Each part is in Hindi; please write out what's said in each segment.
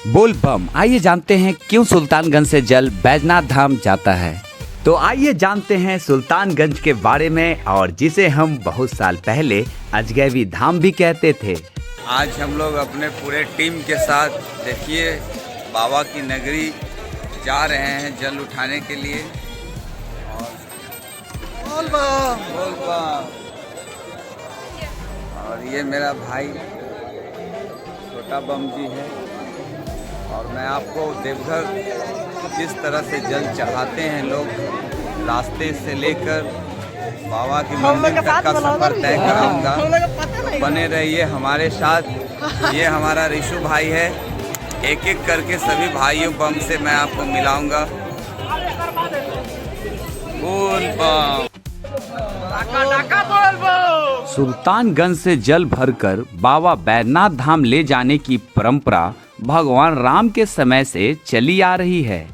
बोल बम। आइए जानते हैं क्यों सुल्तानगंज से जल बैजनाथ धाम जाता है। तो आइए जानते हैं सुल्तानगंज के बारे में, और जिसे हम बहुत साल पहले अजगैवी धाम भी कहते थे। आज हम लोग अपने पूरे टीम के साथ देखिए बाबा की नगरी जा रहे हैं जल उठाने के लिए। बोल बम। और ये मेरा भाई छोटा बम जी है। और मैं आपको देवघर किस तरह से जल चढ़ाते हैं लोग, रास्ते से लेकर बाबा की मंदिर तक का सफर तय कराऊंगा। तो बने रहिए हमारे साथ। ये हमारा ऋषु भाई है। एक एक करके सभी भाइयों बम से मैं आपको मिलाऊंगा। बोल बम। सुल्तानगंज से जल भरकर बाबा बैजनाथ धाम ले जाने की परंपरा भगवान राम के समय से चली आ रही है।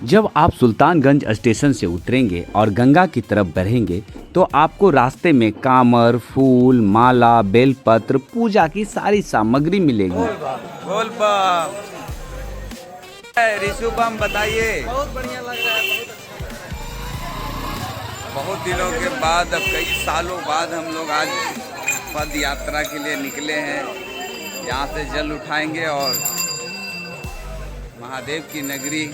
जब आप सुल्तानगंज स्टेशन से उतरेंगे और गंगा की तरफ बढ़ेंगे तो आपको रास्ते में कामर, फूल, माला, बेलपत्र, पूजा की सारी सामग्री मिलेगी। बोल बम। ऋषु बम बताइए। बहुत बढ़िया लग रहा है। बहुत दिनों के बाद, अब कई सालों बाद हम लोग आज पद यात्रा के लिए निकले हैं। यहाँ से जल उठाएंगे और महादेव की नगरी,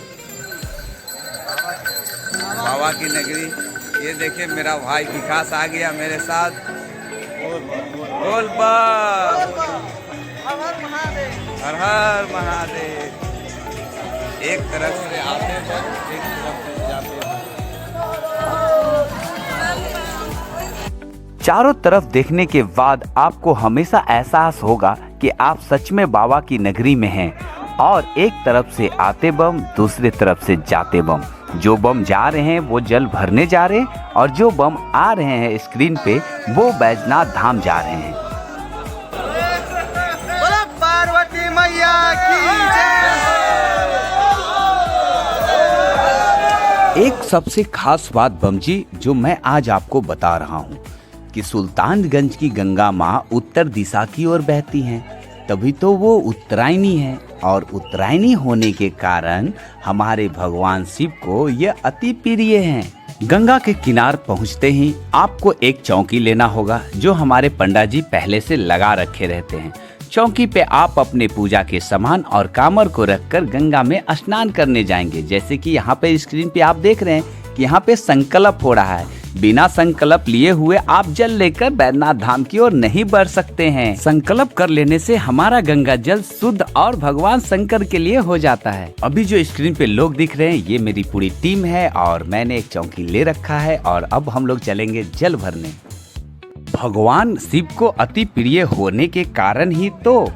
बाबा की नगरी। ये देखिए मेरा भाई विकास आ गया मेरे साथ। बोल बम। हर हर महादेव। एक तरफ से आते हैं, एक तरफ से जाते हैं। चारों तरफ देखने के बाद आपको हमेशा एहसास होगा कि आप सच में बाबा की नगरी में हैं। और एक तरफ से आते बम, दूसरे तरफ से जाते बम। जो बम जा रहे हैं वो जल भरने जा रहे हैं, और जो बम आ रहे हैं स्क्रीन पे वो बैजनाथ धाम जा रहे हैं। पार्वती मैया की जय। एक सबसे खास बात बम जी जो मैं आज आपको बता रहा हूँ कि सुल्तानगंज की गंगा माँ उत्तर दिशा की ओर बहती हैं, तभी तो वो उत्तरायणी है। और उत्तरायणी होने के कारण हमारे भगवान शिव को ये अति प्रिय हैं। गंगा के किनार पहुँचते ही आपको एक चौकी लेना होगा जो हमारे पंडा जी पहले से लगा रखे रहते हैं। चौकी पे आप अपने पूजा के सामान और कामर को रखकर गंगा में स्नान करने जाएंगे। जैसे कि यहाँ पे स्क्रीन पे आप देख रहे हैं कि यहाँ पे संकल्प हो रहा है। बिना संकल्प लिए हुए आप जल लेकर बैजनाथ धाम की ओर नहीं बढ़ सकते हैं। संकल्प कर लेने से हमारा गंगा जल शुद्ध और भगवान शंकर के लिए हो जाता है। अभी जो स्क्रीन पे लोग दिख रहे हैं ये मेरी पूरी टीम है, और मैंने एक चौकी ले रखा है और अब हम लोग चलेंगे जल भरने। भगवान शिव को अति प्रिय होने के कारण ही तो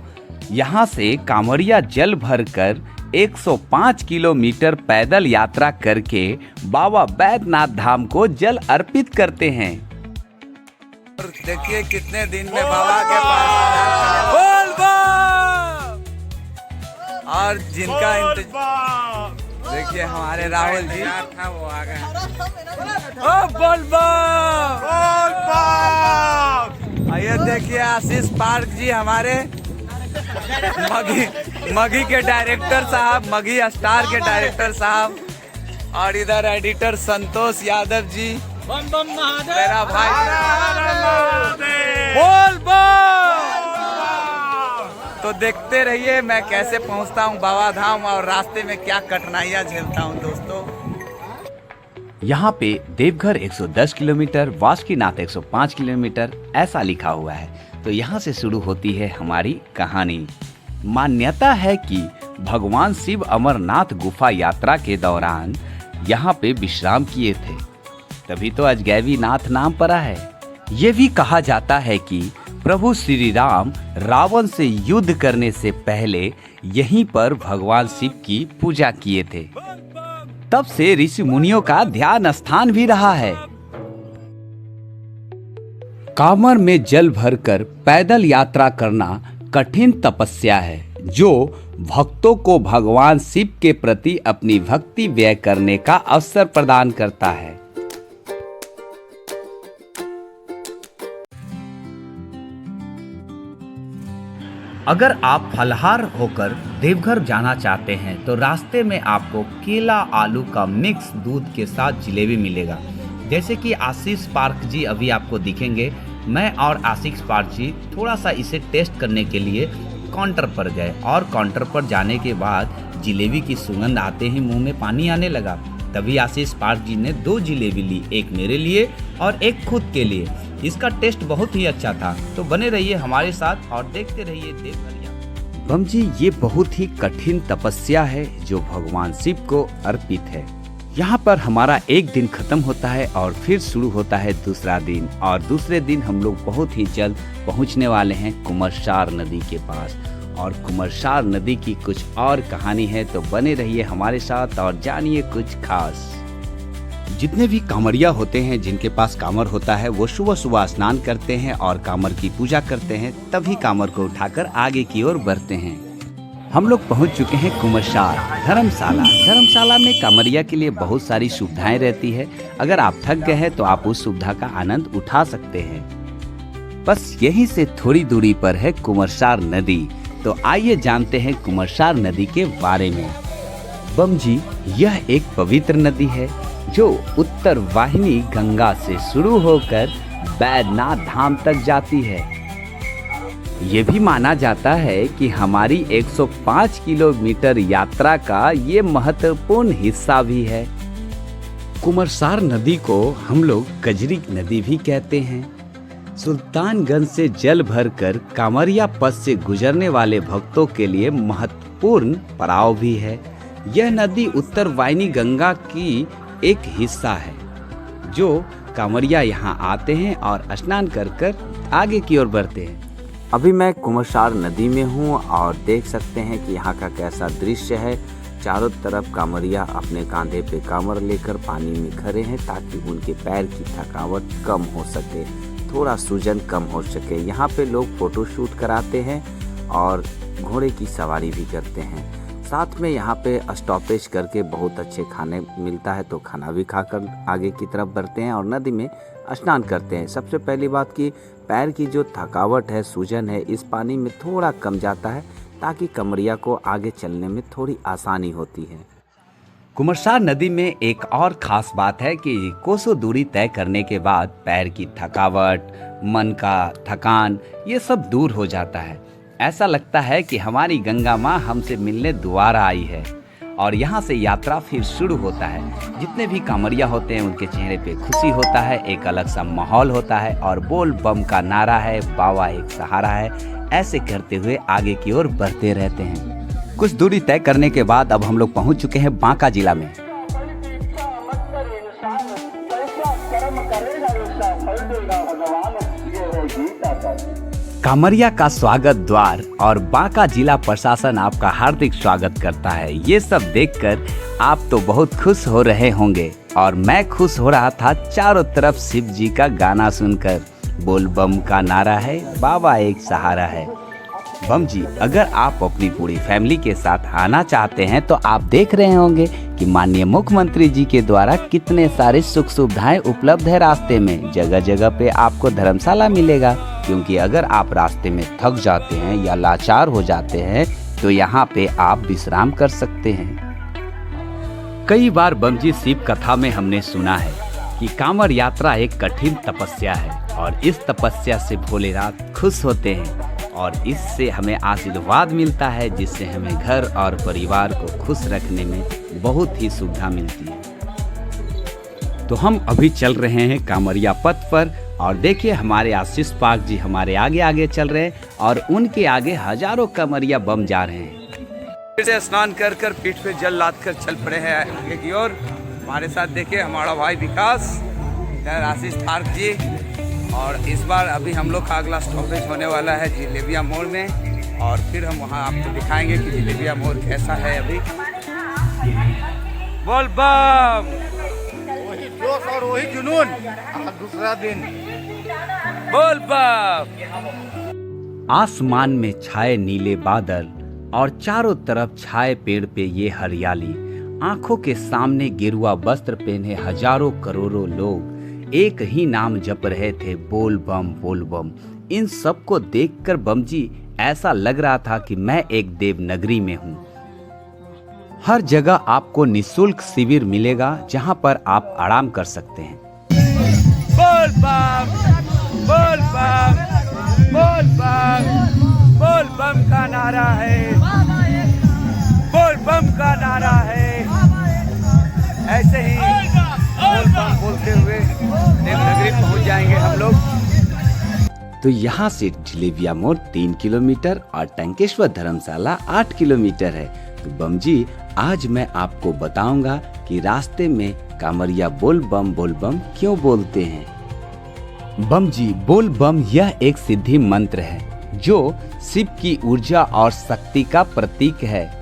यहाँ से कांवरिया जल भरकर 105 किलोमीटर पैदल यात्रा करके बाबा बैजनाथ धाम को जल अर्पित करते हैं। देखिए कितने दिन में बाबा के पास बोल बम। और जिनका देखिए हमारे राहुल जी था वो आ गए। ओ बोल बम। ये देखिए आशीष पार्क जी हमारे मगी के डायरेक्टर साहब, मगी स्टार के डायरेक्टर साहब। और इधर एडिटर संतोष यादव जी, मेरा भाई। बोल बम। तो देखते रहिए मैं कैसे पहुंचता हूं बाबा धाम और रास्ते में क्या कठिनाइयां झेलता हूं दोस्तों। यहाँ पे देवघर 110 किलोमीटर, वासुकीनाथ 105 किलोमीटर ऐसा लिखा हुआ है। तो यहाँ से शुरू होती है हमारी कहानी। मान्यता है कि भगवान शिव अमरनाथ गुफा यात्रा के दौरान यहाँ पे विश्राम किए थे, तभी तो अजगैवी नाथ नाम पड़ा है। ये भी कहा जाता है कि प्रभु श्री राम रावण से युद्ध करने से पहले यहीं पर भगवान शिव की पूजा किए थे। तब से ऋषि मुनियों का ध्यान स्थान भी रहा है। कांवर में जल भरकर पैदल यात्रा करना कठिन तपस्या है जो भक्तों को भगवान शिव के प्रति अपनी भक्ति व्यय करने का अवसर प्रदान करता है। अगर आप फलाहार होकर देवघर जाना चाहते हैं तो रास्ते में आपको केला आलू का मिक्स दूध के साथ जलेबी मिलेगा। जैसे कि आशीष पार्क जी अभी आपको दिखेंगे, मैं और आशीष पार्क जी थोड़ा सा इसे टेस्ट करने के लिए काउंटर पर गए और काउंटर पर जाने के बाद जलेबी की सुगंध आते ही मुंह में पानी आने लगा। तभी आशीष पार्क जी ने 2 जलेबी ली, एक मेरे लिए और एक खुद के लिए। इसका टेस्ट बहुत ही अच्छा था। तो बने रहिए हमारे साथ और देखते रहिए देवघर। बम जी, ये बहुत ही कठिन तपस्या है जो भगवान शिव को अर्पित है। यहाँ पर हमारा एक दिन खत्म होता है और फिर शुरू होता है दूसरा दिन, और दूसरे दिन हम लोग बहुत ही जल्द पहुँचने वाले हैं कुमरसार नदी के पास। और कुमरसार नदी की कुछ और कहानी है, तो बने रहिए हमारे साथ और जानिए कुछ खास। जितने भी कांवरिया होते हैं, जिनके पास कांवर होता है, वो सुबह सुबह स्नान करते हैं और कांवर की पूजा करते हैं, तभी कांवर को उठाकर आगे की ओर बढ़ते हैं। हम लोग पहुंच चुके हैं कुमरसार धर्मशाला। धर्मशाला में कांवरिया के लिए बहुत सारी सुविधाएं रहती है। अगर आप थक गए हैं तो आप उस सुविधा का आनंद उठा सकते हैं। बस यहीं से थोड़ी दूरी पर है कुमरसार नदी। तो आइए जानते हैं कुमरसार नदी के बारे में। बम जी, यह एक पवित्र नदी है जो उत्तर वाहिनी गंगा से शुरू होकर बैद्यनाथ धाम तक जाती है। ये भी माना जाता है कि हमारी 105 किलोमीटर यात्रा का ये महत्वपूर्ण हिस्सा भी है। कुमरसार नदी को हम लोग कजरी नदी भी कहते हैं। सुल्तानगंज से जल भरकर कांवरिया पथ से गुजरने वाले भक्तों के लिए महत्वपूर्ण पड़ाव भी है। यह नदी उत्तर वाहिनी गंगा की एक हिस्सा है जो कांवरिया यहाँ आते हैं और स्नान कर आगे की ओर बढ़ते हैं। अभी मैं कुमरसार नदी में हूँ और देख सकते हैं कि यहाँ का कैसा दृश्य है। चारों तरफ कांवरिया अपने कांधे पे कांवर लेकर पानी में खड़े हैं ताकि उनके पैर की थकावट कम हो सके, थोड़ा सूजन कम हो सके। यहाँ पे लोग फोटो शूट कराते हैं और घोड़े की सवारी भी करते हैं। साथ में यहाँ पे स्टॉपेज करके बहुत अच्छे खाने मिलता है, तो खाना भी खाकर आगे की तरफ बढ़ते हैं और नदी में स्नान करते हैं। सबसे पहली बात कि पैर की जो थकावट है, सूजन है, इस पानी में थोड़ा कम जाता है ताकि कांवरिया को आगे चलने में थोड़ी आसानी होती है। कुमरसार नदी में एक और खास बात है कि कोसों दूरी तय करने के बाद पैर की थकावट, मन का थकान, ये सब दूर हो जाता है। ऐसा लगता है कि हमारी गंगा माँ हमसे मिलने दोबारा आई है और यहाँ से यात्रा फिर शुरू होता है। जितने भी कांवरिया होते हैं उनके चेहरे पे खुशी होता है, एक अलग सा माहौल होता है और बोल बम का नारा है, बाबा एक सहारा है, ऐसे करते हुए आगे की ओर बढ़ते रहते हैं। कुछ दूरी तय करने के बाद अब हम लोग पहुँच चुके हैं बांका जिला में। कांवरिया का स्वागत द्वार और बांका जिला प्रशासन आपका हार्दिक स्वागत करता है। ये सब देखकर आप तो बहुत खुश हो रहे होंगे और मैं खुश हो रहा था चारों तरफ शिव जी का गाना सुनकर। बोल बम का नारा है, बाबा एक सहारा है। बम जी, अगर आप अपनी पूरी फैमिली के साथ आना चाहते हैं तो आप देख रहे होंगे कि माननीय मुख्यमंत्री जी के द्वारा कितने सारे सुख सुविधाएं उपलब्ध है। रास्ते में जगह जगह पे आपको धर्मशाला मिलेगा, क्योंकि अगर आप रास्ते में थक जाते हैं या लाचार हो जाते हैं तो यहाँ पे आप विश्राम कर सकते हैं। कई बार बम जी, शिव कथा में हमने सुना है कि कांवर यात्रा एक कठिन तपस्या है और इस तपस्या से भोलेनाथ खुश होते हैं और इससे हमें आशीर्वाद मिलता है, जिससे हमें घर और परिवार को खुश रखने में बहुत ही सुविधा मिलती है। तो हम अभी चल रहे हैं कांवरिया पथ पर और देखिए हमारे आशीष पार्क जी हमारे आगे आगे चल रहे हैं और उनके आगे हजारों कांवरिया बम जा रहे हैं। फिर से स्नान कर पीठ पे जल लाद कर चल पड़े हैं आगे की ओर। हमारे साथ देखिए हमारा भाई विकास, आशीष पार्क जी। और इस बार अभी हम लोग का अगला स्टॉपेज होने वाला है जिलेबिया मोड़ में और फिर हम वहाँ आपको दिखाएंगे कि जिलेबिया मोड़ कैसा है। अभी बोल बम, वही जोश और वही जुनून, दूसरा दिन बोल बम। आसमान में छाए नीले बादल और चारों तरफ छाए पेड़ पे ये हरियाली। आंखों के सामने गेरुआ वस्त्र पहने हजारों करोड़ों लोग एक ही नाम जप रहे थे, बोल बम बोल बम। इन सब को देखकर बम जी ऐसा लग रहा था कि मैं एक देवनगरी में हूँ। हर जगह आपको निःशुल्क शिविर मिलेगा जहाँ पर आप आराम कर सकते हैं। बोल बम, बोल बम, बोल बम, बोल बम का नारा है, बोल बम का नारा है। ऐसे ही बोल बम बोलते हुए देवनगरी पहुंच जाएंगे हम लोग। तो यहाँ से जिलेबिया मोड़ 3 किलोमीटर और टंकेश्वर धर्मशाला 8 किलोमीटर है। तो बम जी, आज मैं आपको बताऊंगा कि रास्ते में कांवरिया बोल बम क्यों बोलते हैं। बम जी, बोल बम यह एक सिद्धि मंत्र है जो शिव की ऊर्जा और शक्ति का प्रतीक है।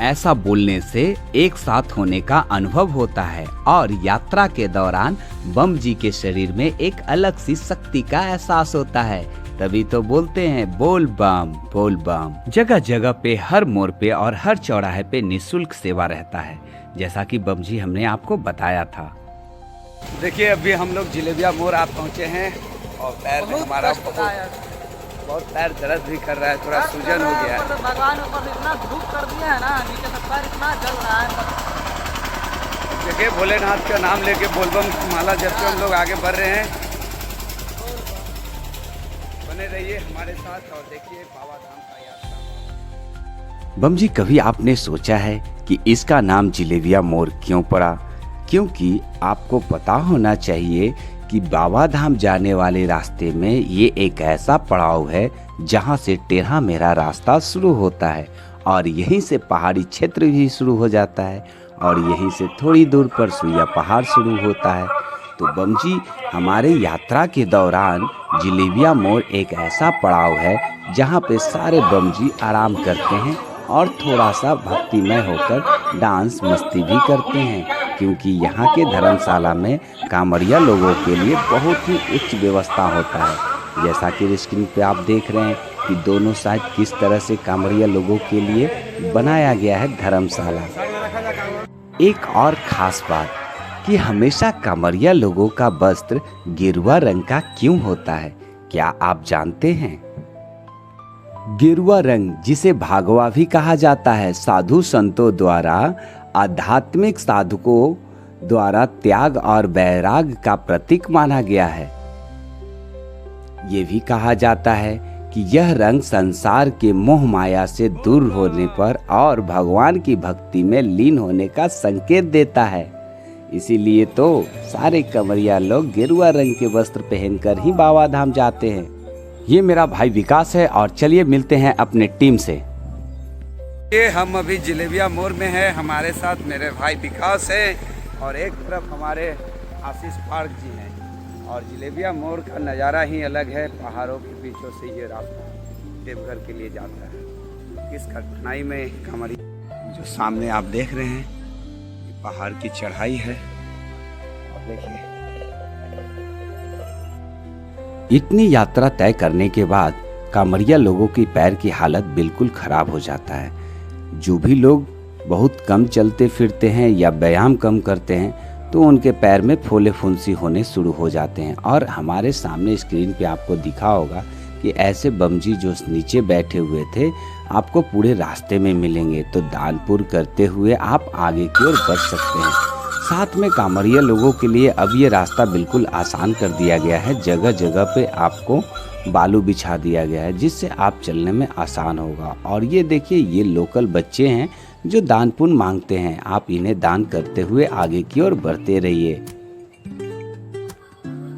ऐसा बोलने से एक साथ होने का अनुभव होता है और यात्रा के दौरान बम जी के शरीर में एक अलग सी शक्ति का एहसास होता है। तभी तो बोलते हैं बोल बम बोल बम। जगह जगह पे, हर मोड़ पे और हर चौराहे पे निःशुल्क सेवा रहता है, जैसा कि बम जी हमने आपको बताया था। देखिए, अभी हम लोग जिलेबिया मोड़ आप पहुंचे हैं और पैर में हमारा बहुत पैर दर्द भी कर रहा है, थोड़ा सूजन हो गया है। भगवान ऊपर इतना धूप कर दिया है ना, नीचे से पैर इतना जल रहा है। देखिए, भोलेनाथ का नाम लेके बोलबम माला जपते हम लोग आगे बढ़ रहे हैं। बने रहिए हमारे साथ और देखिए बाबा धाम का यात्रा। बम जी, कभी आपने सोचा है कि इसका नाम जिलेबिया मोड़ क्यों पड़ा? क्योंकि आपको पता होना चाहिए कि बाबा धाम जाने वाले रास्ते में ये एक ऐसा पड़ाव है जहाँ से टेढ़ा मेढ़ा रास्ता शुरू होता है और यहीं से पहाड़ी क्षेत्र भी शुरू हो जाता है और यहीं से थोड़ी दूर पर सुइया पहाड़ शुरू होता है। तो बम जी, हमारे यात्रा के दौरान जिलेबिया मोड़ एक ऐसा पड़ाव है जहाँ पे सारे बम जी आराम करते हैं और थोड़ा सा भक्तिमय होकर डांस मस्ती भी करते हैं, क्योंकि यहाँ के धर्मशाला में कांवरिया लोगों के लिए बहुत ही उच्च व्यवस्था होता है। जैसा कि स्क्रीन पे आप देख रहे हैं कि दोनों साइड किस तरह से कांवरिया लोगों के लिए बनाया गया है धर्मशाला। एक और खास बात कि हमेशा कांवरिया लोगों का वस्त्र गेरुआ रंग का क्यों होता है, क्या आप जानते हैं? गेरुआ रंग, जिसे भागवा भी कहा जाता है, साधु संतों द्वारा, आध्यात्मिक साधकों द्वारा त्याग और वैराग का प्रतीक माना गया है। ये भी कहा जाता है कि यह रंग संसार के मोह माया से दूर होने पर और भगवान की भक्ति में लीन होने का संकेत देता है। इसीलिए तो सारे कांवरिया लोग गेरुआ रंग के वस्त्र पहनकर ही बाबा धाम जाते हैं। ये मेरा भाई विकास है और चलिए मिलते हैं अपने टीम से। ये हम अभी जिलेबिया मोड़ में हैं, हमारे साथ मेरे भाई विकास है और एक तरफ हमारे आशीष पार्क जी हैं। और जिलेबिया मोड़ का नज़ारा ही अलग है, पहाड़ों के बीचों से ये रास्ता देवघर के लिए जाता है। इस कठिनाई में हमारी जो सामने आप देख रहे हैं, ये पहाड़ की चढ़ाई है और देखिए इतनी यात्रा तय करने के बाद कांवरिया लोगों की पैर की हालत बिल्कुल खराब हो जाता है। जो भी लोग बहुत कम चलते फिरते हैं या व्यायाम कम करते हैं तो उनके पैर में फोले फुंसी होने शुरू हो जाते हैं। और हमारे सामने स्क्रीन पे आपको दिखा होगा कि ऐसे बमजी जो नीचे बैठे हुए थे आपको पूरे रास्ते में मिलेंगे। तो दानपुर करते हुए आप आगे की ओर बढ़ सकते हैं। साथ में कांवरिया लोगों के लिए अब ये रास्ता बिल्कुल आसान कर दिया गया है। जगह जगह पे आपको बालू बिछा दिया गया है जिससे आप चलने में आसान होगा। और ये देखिए, ये लोकल बच्चे हैं जो दान पुण्य मांगते हैं। आप इन्हें दान करते हुए आगे की ओर बढ़ते रहिए।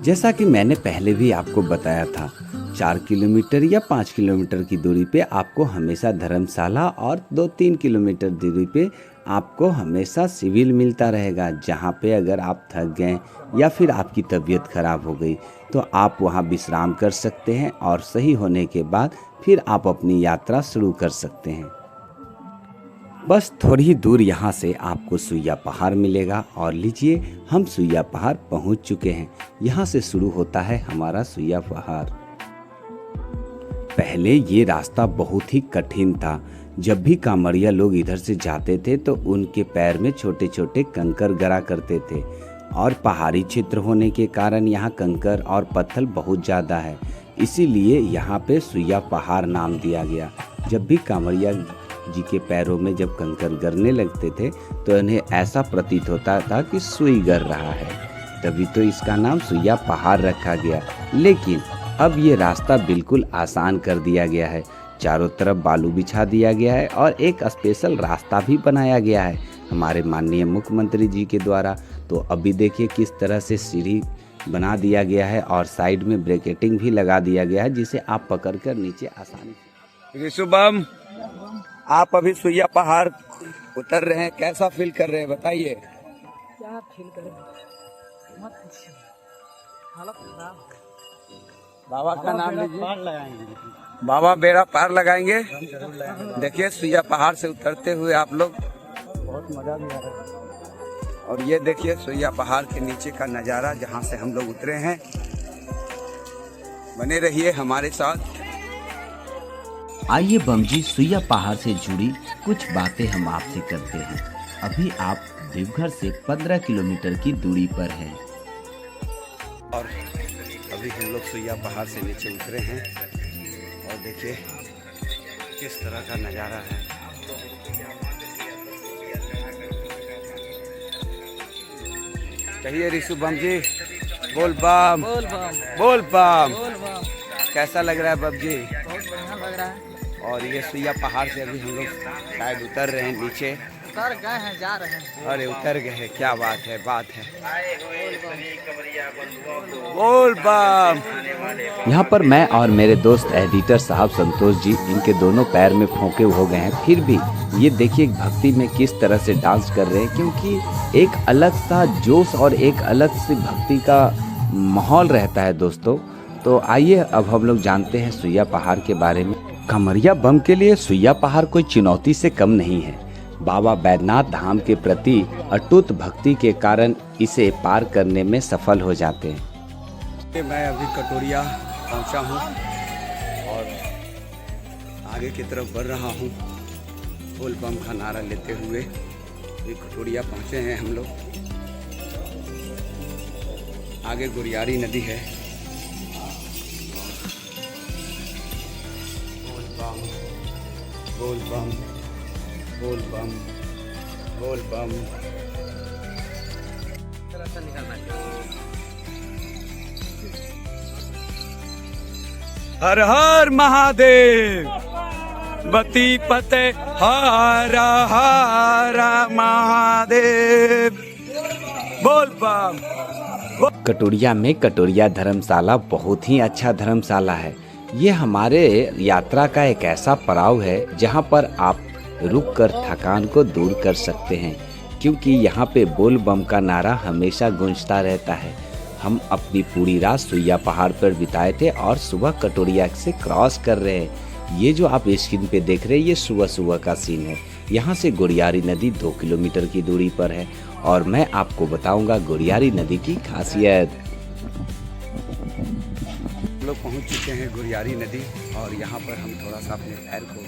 जैसा कि मैंने पहले भी आपको बताया था, 4 किलोमीटर या 5 किलोमीटर की दूरी पे आपको हमेशा धर्मशाला और 2-3 किलोमीटर दूरी पे आपको हमेशा सिविल मिलता रहेगा, जहाँ पे अगर आप थक गए या फिर आपकी तबीयत खराब हो गई तो आप वहाँ विश्राम कर सकते हैं और सही होने के बाद फिर आप अपनी यात्रा शुरू कर सकते हैं। बस थोड़ी ही दूर यहाँ से आपको सुइया पहाड़ मिलेगा और लीजिए, हम सुइया पहाड़ पहुँच चुके हैं। यहाँ से शुरू होता है हमारा सुइया पहाड़। पहले ये रास्ता बहुत ही कठिन था। जब भी कांवरिया लोग इधर से जाते थे तो उनके पैर में छोटे छोटे कंकर गिरा करते थे और पहाड़ी क्षेत्र होने के कारण यहाँ कंकर और पत्थर बहुत ज़्यादा है। इसीलिए यहाँ पे सुइया पहाड़ नाम दिया गया। जब भी कांवड़िया जी के पैरों में जब कंकर गिरने लगते थे तो इन्हें ऐसा प्रतीत होता था कि सुई गिर रहा है, तभी तो इसका नाम सुइया पहाड़ रखा गया। लेकिन अब ये रास्ता बिल्कुल आसान कर दिया गया है, चारों तरफ बालू बिछा दिया गया है और एक स्पेशल रास्ता भी बनाया गया है हमारे माननीय मुख्यमंत्री जी के द्वारा। तो अभी देखिए किस तरह से सीढ़ी बना दिया गया है और साइड में ब्रैकेटिंग भी लगा दिया गया है, जिसे आप पकड़कर नीचे आसानी से। शुभम, आप अभी सुइया पहाड़ उतर रहे हैं, कैसा फील कर रहे हैं बताइए। क्या फील करें, मत पूछिए, हालत खराब। बाबा का नाम लीजिए। बाबा बेड़ा पार लगाएंगे। देखिए सुइया पहाड़ से उतरते हुए आप लोग, बहुत मजा भी आ रहा है। और ये देखिए सुइया पहाड़ के नीचे का नज़ारा जहाँ से हम लोग उतरे हैं। बने रहिए हमारे साथ। आइए बम जी, सुइया पहाड़ से जुड़ी कुछ बातें हम आपसे करते हैं। अभी आप देवघर से 15 किलोमीटर की दूरी पर हैं और अभी हम लोग सुइया पहाड़ से नीचे उतरे हैं और देखिए किस तरह का नज़ारा है। कहिए ऋषु बम जी, बोल बम बोल बम, बोल बम। बोल बम। कैसा लग रहा है बम जी? बहुत बढ़िया लग रहा है। और ये सुइया पहाड़ से अभी हम लोग शायद उतर रहे हैं नीचे। उतर गए हैं, जा रहे हैं। अरे उतर गए हैं, क्या बात है, बात है। बोल बम। यहाँ पर मैं और मेरे दोस्त एडिटर साहब संतोष जी, इनके दोनों पैर में फोंके हो गए हैं, फिर भी ये देखिए भक्ति में किस तरह से डांस कर रहे हैं, क्योंकि एक अलग सा जोश और एक अलग सी भक्ति का माहौल रहता है दोस्तों। तो आइए अब हम लोग जानते हैं सुइया पहाड़ के बारे में। कांवड़िया बम के लिए सुइया पहाड़ कोई चुनौती से कम नहीं है। बाबा बैद्यनाथ धाम के प्रति अटूट भक्ति के कारण इसे पार करने में सफल हो जाते हैं। मैं अभी कटोरिया पहुंचा हूं और आगे की तरफ बढ़ रहा हूं बोल बम का नारा लेते हुए। अभी कटोरिया पहुंचे हैं हम लोग। आगे गुरियारी नदी है। बोल बम, बोल बम, बोल बम। हर हर महादेव, बती पते हर हर महादेव, बोल बम। कटोरिया में कटोरिया धर्मशाला बहुत ही अच्छा धर्मशाला है। ये हमारे यात्रा का एक ऐसा पड़ाव है जहाँ पर आप रुककर थकान को दूर कर सकते हैं, क्योंकि यहाँ पे बोल बम का नारा हमेशा गूंजता रहता है। हम अपनी पूरी रात सुइया पहाड़ पर बिताए थे और सुबह कटोरिया से क्रॉस कर रहे हैं। ये जो आप स्क्रीन पे देख रहे हैं, ये सुबह सुबह का सीन है। यहाँ से गुरियारी नदी 2 किलोमीटर की दूरी पर है और मैं आपको बताऊंगा गुरियारी नदी की खासियत। लोग पहुंच चुके हैं गुरियारी नदी और यहाँ पर हम थोड़ा सा अपने पैर को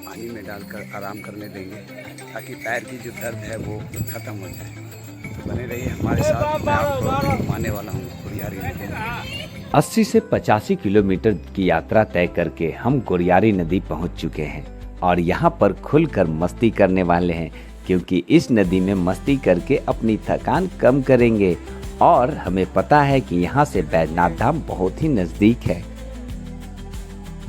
पानी में डालकर आराम करने देंगे ताकि पैर की जो दर्द है वो ख़त्म हो जाए। तो बने रहिए हमारे साथ, मैं आपको घुमाने वाला हूँ गुरियारी नदी में। 80 से 85 किलोमीटर की यात्रा तय करके हम गुरियारी नदी पहुँच चुके हैं और यहाँ पर खुलकर मस्ती करने वाले हैं, क्योंकि इस नदी में मस्ती करके अपनी थकान कम करेंगे। और हमें पता है कि यहाँ से बैद्यनाथ धाम बहुत ही नजदीक है।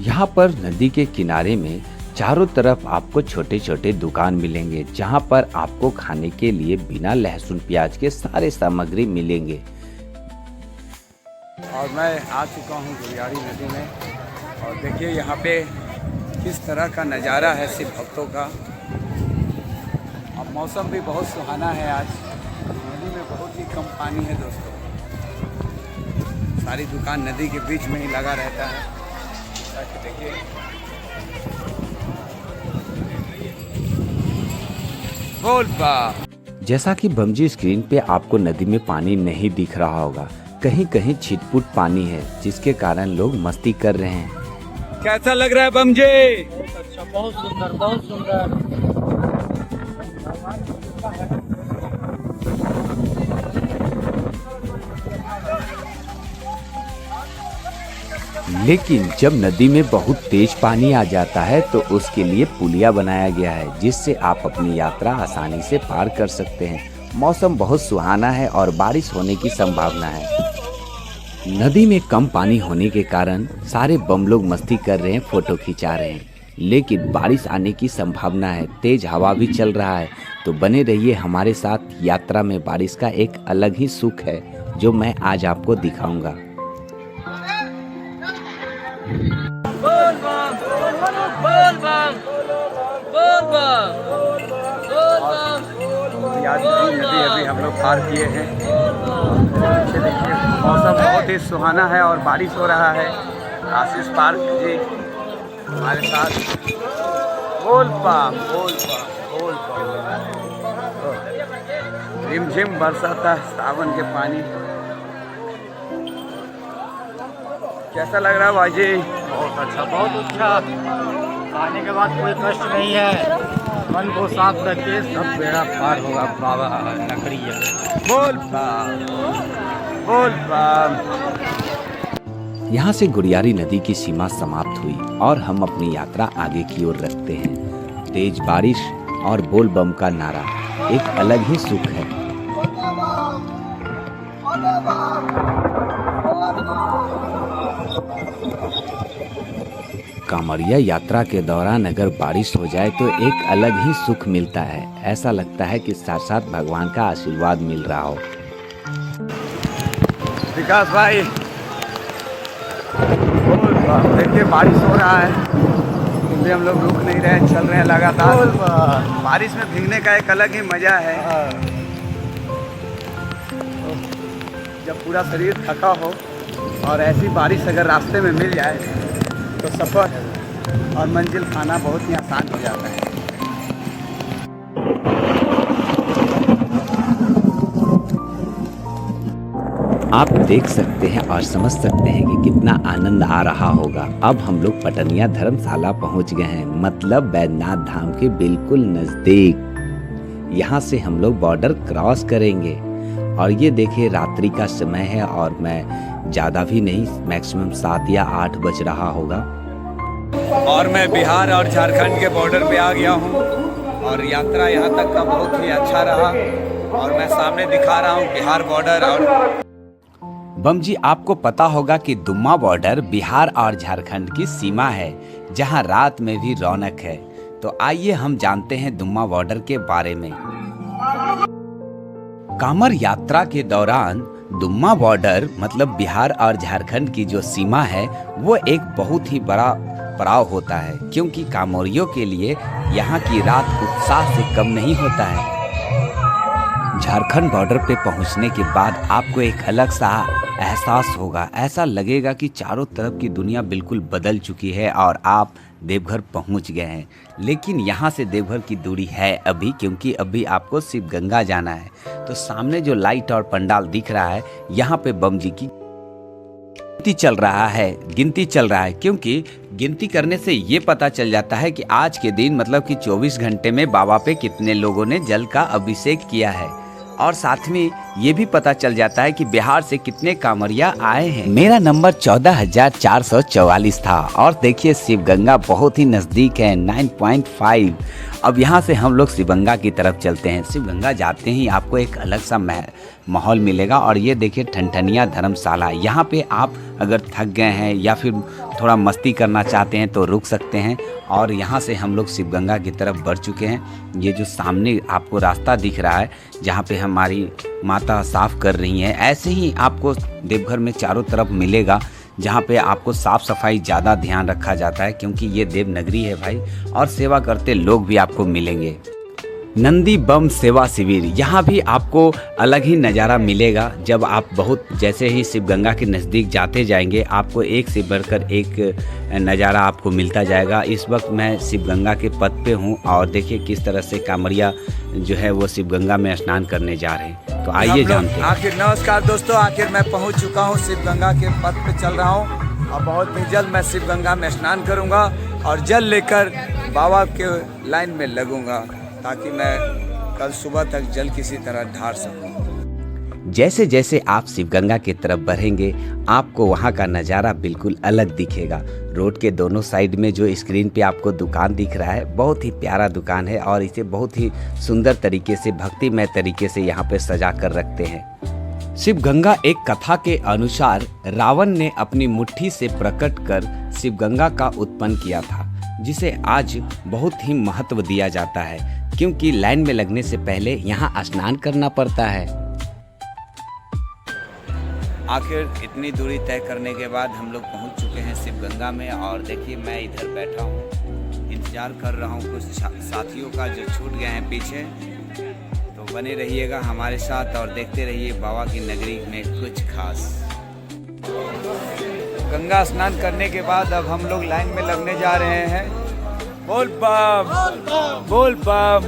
यहाँ पर नदी के किनारे में चारों तरफ आपको छोटे छोटे दुकान मिलेंगे, जहाँ पर आपको खाने के लिए बिना लहसुन प्याज के सारे सामग्री मिलेंगे। और मैं आ चुका हूँ गुरियारी नदी में और देखिए यहाँ पे किस तरह का नज़ारा है शिव भक्तों का। अब मौसम भी बहुत सुहाना है। आज नदी में बहुत ही कम पानी है दोस्तों। सारी दुकान नदी के बीच में ही लगा रहता है। देखिए बोल बा। जैसा कि बमजी स्क्रीन पे आपको नदी में पानी नहीं दिख रहा होगा, कहीं कहीं छिटपुट पानी है, जिसके कारण लोग मस्ती कर रहे हैं। कैसा लग रहा है बमजी? अच्छा, बहुत सुंदर, बहुत सुंदर। लेकिन जब नदी में बहुत तेज पानी आ जाता है तो उसके लिए पुलिया बनाया गया है, जिससे आप अपनी यात्रा आसानी से पार कर सकते हैं। मौसम बहुत सुहाना है और बारिश होने की संभावना है। नदी में कम पानी होने के कारण सारे बम लोग मस्ती कर रहे हैं, फोटो खिंचा रहे हैं। लेकिन बारिश आने की संभावना है, तेज हवा भी चल रहा है। तो बने रहिए हमारे साथ। यात्रा में बारिश का एक अलग ही सुख है जो मैं आज आपको दिखाऊंगा। नदी अभी हम लोग पार किए हैं। देखिए मौसम बहुत ही सुहाना है और बारिश हो रहा है। आशीष पार्क जी हमारे साथ। बोल पाम रिमझिम बरसाता सावन के पानी। कैसा लग रहा है भाई जी? बहुत अच्छा, बहुत अच्छा। आने के बाद कोई कष्ट नहीं है। मन को साफ करके सब बेड़ा पार होगा। बाबा नकरी है। बोल पाम। यहाँ से गुड़ियारी नदी की सीमा समाप्त हुई और हम अपनी यात्रा आगे की ओर रखते हैं। तेज बारिश और बोल बम का नारा एक अलग ही सुख है। कांवड़िया यात्रा के दौरान अगर बारिश हो जाए तो एक अलग ही सुख मिलता है। ऐसा लगता है कि साथ भगवान का आशीर्वाद मिल रहा हो। विकास भाई देखिए बारिश हो रहा है, फिर भी हम लोग रुक नहीं रहे, चल रहे हैं लगातार। बारिश में भीगने का एक अलग ही मजा है। जब पूरा शरीर थका हो और ऐसी बारिश अगर रास्ते में मिल जाए तो सफ़र और मंजिल खाना बहुत ही आसान हो जाता है। आप देख सकते हैं और समझ सकते हैं कि कितना आनंद आ रहा होगा। अब हम लोग पटनिया धर्मशाला पहुंच गए हैं, मतलब बैद्यनाथ धाम के बिल्कुल नजदीक। यहाँ से हम लोग बॉर्डर क्रॉस करेंगे। और ये देखिए रात्रि का समय है और मैं ज़्यादा भी नहीं, मैक्सिमम 7 या 8 बज रहा होगा। और मैं बिहार और झारखंड के बॉर्डर पे आ गया हूँ और यात्रा यहाँ तक का बहुत ही अच्छा रहा। और मैं सामने दिखा रहा हूँ बिहार बॉर्डर। और बम जी, आपको पता होगा कि दुम्मा बॉर्डर बिहार और झारखंड की सीमा है, जहाँ रात में भी रौनक है। तो आइए हम जानते हैं दुम्मा बॉर्डर के बारे में। कांवर यात्रा के दौरान दुम्मा बॉर्डर मतलब बिहार और झारखंड की जो सीमा है वो एक बहुत ही बड़ा पड़ाव होता है, क्योंकि कांवरियों के लिए यहाँ की रात उत्साह से कम नहीं होता है। झारखंड बॉर्डर पे पहुँचने के बाद आपको एक अलग सा एहसास होगा। ऐसा लगेगा कि चारों तरफ की दुनिया बिल्कुल बदल चुकी है और आप देवघर पहुंच गए हैं। लेकिन यहाँ से देवघर की दूरी है अभी, क्योंकि अभी आपको शिवगंगा जाना है। तो सामने जो लाइट और पंडाल दिख रहा है, यहाँ पे बम जी की गिनती चल रहा है, क्योंकि गिनती करने से ये पता चल जाता है कि आज के दिन मतलब कि 24 घंटे में बाबा पे कितने लोगों ने जल का अभिषेक किया है। और साथ में ये भी पता चल जाता है कि बिहार से कितने कांवरिया आए हैं। मेरा नंबर 14,444 था और देखिए शिवगंगा बहुत ही नज़दीक है, 9.5। अब यहाँ से हम लोग शिवगंगा की तरफ चलते हैं। शिवगंगा जाते ही आपको एक अलग सा माहौल मिलेगा। और ये देखिए ठनठनिया धर्मशाला, यहाँ पे आप अगर थक गए हैं या फिर थोड़ा मस्ती करना चाहते हैं तो रुक सकते हैं। और यहाँ से हम लोग शिवगंगा की तरफ बढ़ चुके हैं। ये जो सामने आपको रास्ता दिख रहा है जहाँ पे हमारी माता साफ कर रही हैं, ऐसे ही आपको देवघर में चारों तरफ मिलेगा, जहाँ पे आपको साफ़ सफाई ज़्यादा ध्यान रखा जाता है, क्योंकि ये देवनगरी है भाई। और सेवा करते लोग भी आपको मिलेंगे। नंदी बम सेवा शिविर, यहाँ भी आपको अलग ही नज़ारा मिलेगा। जब आप बहुत जैसे ही शिवगंगा के नज़दीक जाते जाएंगे, आपको एक से बढ़कर एक नज़ारा आपको मिलता जाएगा। इस वक्त मैं शिवगंगा के पथ पे हूँ और देखिए किस तरह से कांवरिया जो है वो शिवगंगा में स्नान करने जा रहे हैं। तो आइए जानते हैं। आखिर नमस्कार दोस्तों, आखिर मैं पहुँच चुका हूँ, शिवगंगा के पथ पे चल रहा हूँ और बहुत ही जल्द मैं शिवगंगा में स्नान करूँगा और जल लेकर बाबा के लाइन में लगूँगा, ताकि मैं कल सुबह तक जल किसी तरह ढार सकूं। जैसे जैसे आप शिवगंगा की तरफ बढ़ेंगे आपको वहाँ का नज़ारा बिल्कुल अलग दिखेगा। रोड के दोनों साइड में जो स्क्रीन पे आपको दुकान दिख रहा है, बहुत ही प्यारा दुकान है और इसे बहुत ही सुंदर तरीके से, भक्तिमय तरीके से यहाँ पे सजा कर रखते हैं। शिवगंगा एक कथा के अनुसार रावण ने अपनी मुट्ठी से प्रकट कर शिवगंगा का उत्पन्न किया था, जिसे आज बहुत ही महत्व दिया जाता है क्योंकि लाइन में लगने से पहले यहाँ स्नान करना पड़ता है। आखिर इतनी दूरी तय करने के बाद हम लोग पहुंच चुके हैं शिवगंगा में और देखिए मैं इधर बैठा हूं, इंतज़ार कर रहा हूं कुछ साथियों का जो छूट गए हैं पीछे। तो बने रहिएगा हमारे साथ और देखते रहिए बाबा की नगरी में कुछ खास। गंगा स्नान करने के बाद अब हम लोग लाइन में लगने जा रहे हैं। बोल बम बोल बम।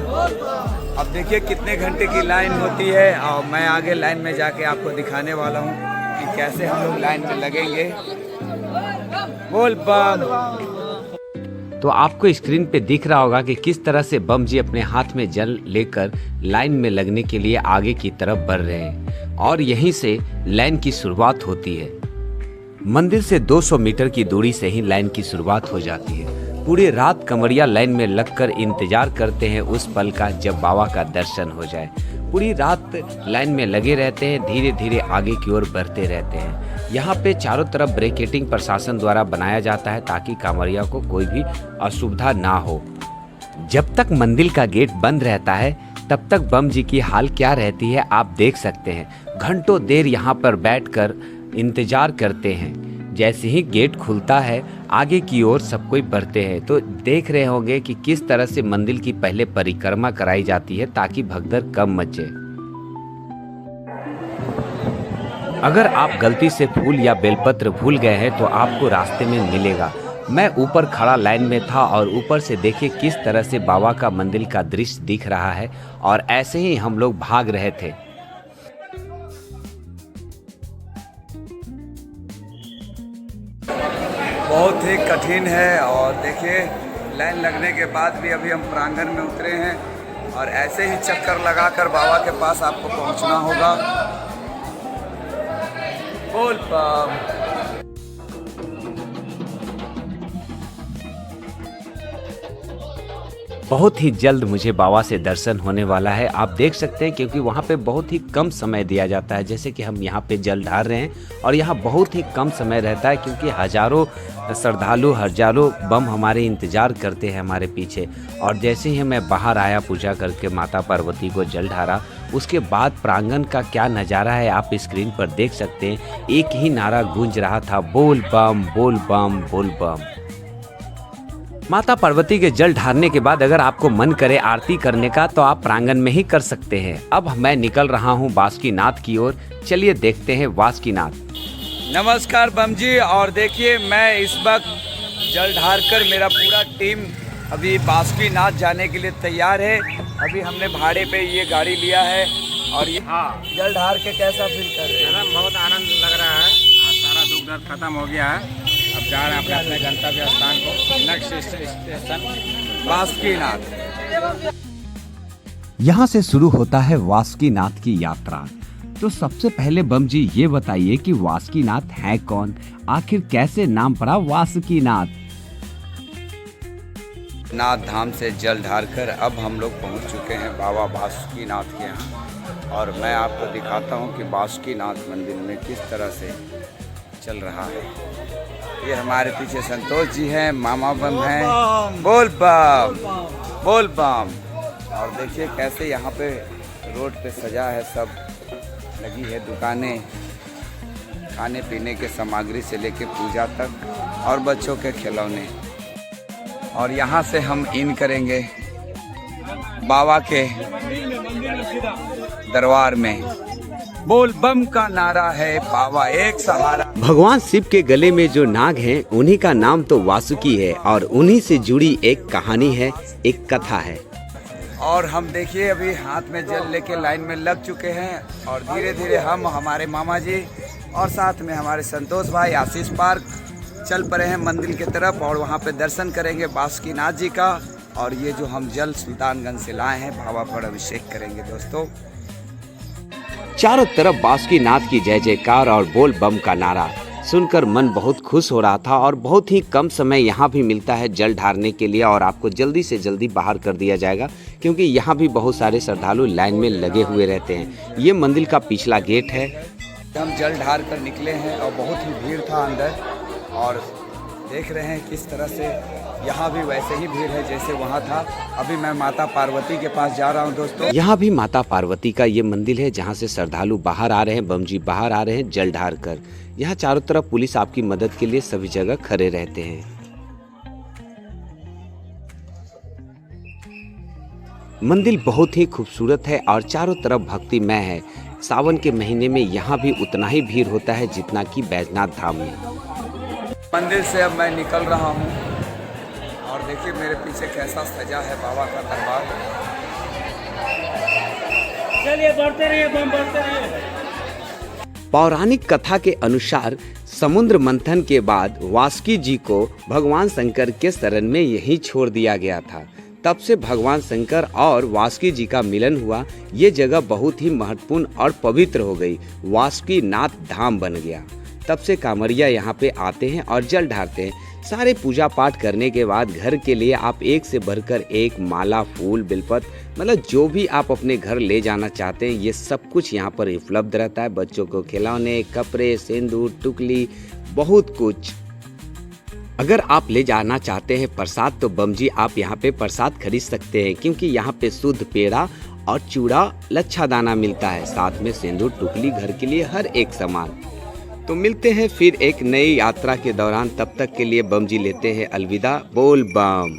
अब देखिए कितने घंटे की लाइन होती है और मैं आगे लाइन में जाके आपको दिखाने वाला हूँ कि कैसे हम लोग लाइन में लगेंगे। बोल बम। तो आपको स्क्रीन पे दिख रहा होगा कि किस तरह से बम जी अपने हाथ में जल लेकर लाइन में लगने के लिए आगे की तरफ बढ़ रहे हैं और यहीं से लाइन की शुरुआत होती है। मंदिर से 200 मीटर की दूरी से ही लाइन की शुरुआत हो जाती है। पूरी रात कमरिया लाइन में लगकर इंतजार करते हैं उस पल का जब बाबा का दर्शन हो जाए। पूरी रात लाइन में लगे रहते हैं, धीरे धीरे आगे की ओर बढ़ते रहते हैं। यहाँ पे चारों तरफ ब्रेकेटिंग प्रशासन द्वारा बनाया जाता है ताकि कांवरिया को कोई भी असुविधा ना हो। जब तक मंदिर का गेट बंद रहता है तब तक बम जी की हाल क्या रहती है आप देख सकते हैं। घंटों देर यहाँ पर बैठकर इंतजार करते हैं। जैसे ही गेट खुलता है आगे की ओर सब कोई बढ़ते हैं। तो देख रहे होंगे कि किस तरह से मंदिर की पहले परिक्रमा कराई जाती है ताकि भगदड़ कम मचे। अगर आप गलती से फूल या बेलपत्र भूल गए हैं तो आपको रास्ते में मिलेगा। मैं ऊपर खड़ा लाइन में था और ऊपर से देखिए किस तरह से बाबा का मंदिर का दृश्य दिख रहा है और ऐसे ही हम लोग भाग रहे थे। बहुत ही कठिन है और देखिए लाइन लगने के बाद भी अभी हम प्रांगण में उतरे हैं और ऐसे ही चक्कर लगाकर बाबा के पास आपको पहुंचना होगा। बोल बम। बहुत ही जल्द मुझे बाबा से दर्शन होने वाला है, आप देख सकते हैं, क्योंकि वहाँ पे बहुत ही कम समय दिया जाता है। जैसे कि हम यहाँ पे जल ढार रहे हैं और यहाँ बहुत ही कम समय रहता है क्योंकि हजारों श्रद्धालु, हजारों बम हमारे इंतजार करते हैं हमारे पीछे। और जैसे ही मैं बाहर आया पूजा करके माता पार्वती को जल ढारा, उसके बाद प्रांगण का क्या नज़ारा है आप स्क्रीन पर देख सकते हैं। एक ही नारा गूंज रहा था, बोल बम बोल बम बोल बम। माता पार्वती के जल ढारने के बाद अगर आपको मन करे आरती करने का तो आप प्रांगण में ही कर सकते हैं। अब मैं निकल रहा हूं बासुकीनाथ की ओर, चलिए देखते हैं बासुकीनाथ। नमस्कार बम जी। और देखिए मैं इस वक्त जल ढार कर मेरा पूरा टीम अभी बासुकीनाथ जाने के लिए तैयार है। अभी हमने भाड़े पे ये गाड़ी लिया है और ये जल ढार के कैसा फील कर रहे हैं? बहुत आनंद लग रहा है। आज सारा दुख दर्द खत्म हो गया है। अब जा रहे हैं अपने गंतव्य स्थान को, नेक्स्ट स्टेशन बासुकीनाथ। यहाँ से शुरू होता है बासुकीनाथ की यात्रा। तो सबसे पहले बम जी ये बताइए कि बासुकीनाथ है कौन, आखिर कैसे नाम पड़ा बासुकीनाथ? नाथ धाम से जल ढार कर अब हम लोग पहुंच चुके हैं बाबा बासुकीनाथ के यहाँ और मैं आपको दिखाता हूं कि बासुकीनाथ मंदिर में किस तरह से चल रहा है। ये हमारे पीछे संतोष जी हैं, मामा बम हैं, बोल बम बोल बम। और देखिए कैसे यहाँ पे रोड पे सजा है, सब लगी है दुकानें, खाने पीने के सामग्री से लेके पूजा तक और बच्चों के खिलौने। और यहाँ से हम इन करेंगे बाबा के दरबार में। बोल बम का नारा है, बाबा एक सहारा। भगवान शिव के गले में जो नाग हैं उन्हीं का नाम तो वासुकी है और उन्हीं से जुड़ी एक कहानी है, एक कथा है। और हम देखिए अभी हाथ में जल लेके लाइन में लग चुके हैं और धीरे धीरे हम, हमारे मामा जी और साथ में हमारे संतोष भाई आशीष पार्क चल पड़े हैं मंदिर की तरफ और वहाँ पे दर्शन करेंगे बासुकीनाथ जी का। और ये जो हम जल सुल्तानगंज से लाए हैं बाबा पर अभिषेक करेंगे दोस्तों। चारों तरफ बासुकीनाथ की जय जयकार और बोल बम का नारा सुनकर मन बहुत खुश हो रहा था। और बहुत ही कम समय यहाँ भी मिलता है जल ढारने के लिए और आपको जल्दी से जल्दी बाहर कर दिया जाएगा, क्योंकि यहाँ भी बहुत सारे श्रद्धालु लाइन में लगे हुए रहते हैं। ये मंदिर का पिछला गेट है। हम जल ढार कर निकले हैं और बहुत ही भीड़ था अंदर, और देख रहे हैं किस तरह से यहाँ भी वैसे ही भीड़ है जैसे वहाँ था। अभी मैं माता पार्वती के पास जा रहा हूँ दोस्तों। यहाँ भी माता पार्वती का ये मंदिर है जहाँ से श्रद्धालु बाहर आ रहे हैं, बमजी बाहर आ रहे हैं जल ढार कर। यहाँ चारों तरफ पुलिस आपकी मदद के लिए सभी जगह खड़े रहते हैं। मंदिर बहुत ही खूबसूरत है और चारों तरफ भक्तिमय है। सावन के महीने में यहाँ भी उतना ही भीड़ होता है जितना कि बैजनाथ धाम में। मंदिर से अब मैं निकल रहा हूँ और देखिए मेरे पीछे कैसा सजा है बाबा का दरबार। चलिए बढ़ते रहिए, बम बढ़ते रहिए। पौराणिक कथा के अनुसार समुद्र मंथन के बाद वासुकी जी को भगवान शंकर के शरण में यहीं छोड़ दिया गया था। तब से भगवान शंकर और वासुकी जी का मिलन हुआ। ये जगह बहुत ही महत्वपूर्ण और पवित्र हो गई, वासुकीनाथ धाम बन गया। तब से कांवरिया यहाँ पे आते हैं और जल ढारते हैं। सारे पूजा पाठ करने के बाद घर के लिए आप एक से बढ़कर एक माला, फूल, बिलपत्र, मतलब जो भी आप अपने घर ले जाना चाहते हैं ये सब कुछ यहाँ पर उपलब्ध रहता है। बच्चों को खिलौने, कपड़े, सिंदूर, टुकली, बहुत कुछ। अगर आप ले जाना चाहते हैं प्रसाद तो बमजी आप यहाँ पे प्रसाद खरीद सकते हैं, क्योंकि यहाँ पे शुद्ध पेड़ा और चूड़ा, लच्छा दाना मिलता है, साथ में सिंदूर, टुकली, घर के लिए हर एक सामान। तो मिलते हैं फिर एक नई यात्रा के दौरान। तब तक के लिए बमजी लेते हैं अलविदा। बोल बम।